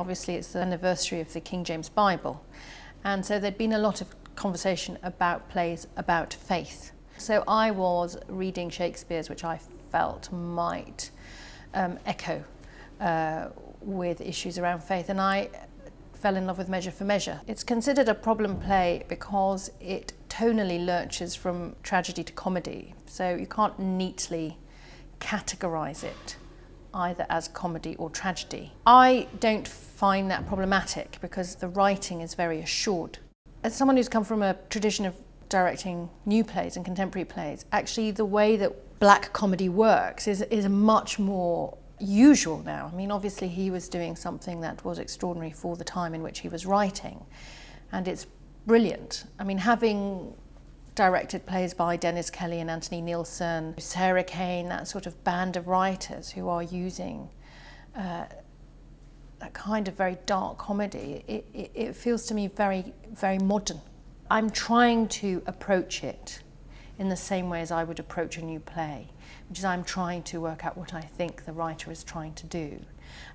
obviously it's the anniversary of the King James Bible, and so there'd been a lot of conversation about plays about faith. So I was reading Shakespeare's, which I felt might echo with issues around faith, and I fell in love with Measure for Measure. It's considered a problem play because it tonally lurches from tragedy to comedy, so you can't neatly categorise it either as comedy or tragedy. I don't find that problematic because the writing is very assured. As someone who's come from a tradition of directing new plays and contemporary plays, actually the way that black comedy works is much more usual now. I mean, obviously he was doing something that was extraordinary for the time in which he was writing, and it's brilliant. I mean, having directed plays by Dennis Kelly and Anthony Nielsen, Sarah Kane, that sort of band of writers who are using that kind of very dark comedy, it feels to me very, very modern. I'm trying to approach it in the same way as I would approach a new play, which is I'm trying to work out what I think the writer is trying to do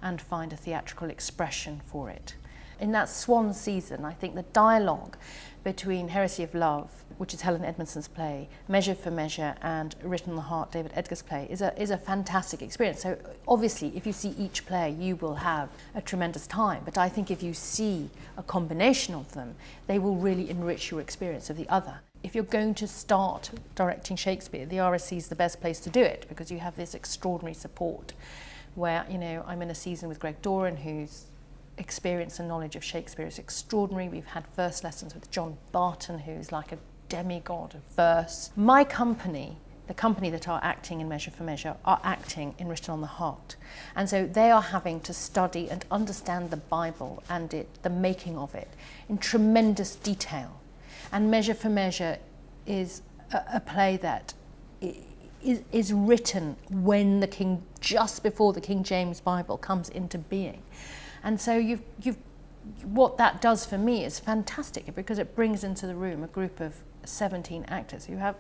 and find a theatrical expression for it. In that swan season, I think the dialogue between Heresy of Love, which is Helen Edmondson's play, Measure for Measure, and Written on the Heart, David Edgar's play, is a fantastic experience. So obviously, if you see each play, you will have a tremendous time. But I think if you see a combination of them, they will really enrich your experience of the other. If you're going to start directing Shakespeare, the RSC is the best place to do it because you have this extraordinary support where, you know, I'm in a season with Greg Doran, whose experience and knowledge of Shakespeare is extraordinary. We've had verse lessons with John Barton, who's like a demigod of verse. My company, the company that are acting in Measure for Measure, are acting in Written on the Heart. And so they are having to study and understand the Bible and the making of it in tremendous detail. And Measure for Measure is a play that is written when just before the King James Bible comes into being. And so what that does for me is fantastic because it brings into the room a group of 17 actors who have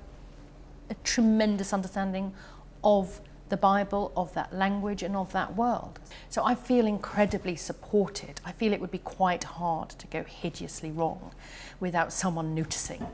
a tremendous understanding of the Bible, of that language and of that world. So I feel incredibly supported. I feel it would be quite hard to go hideously wrong without someone noticing.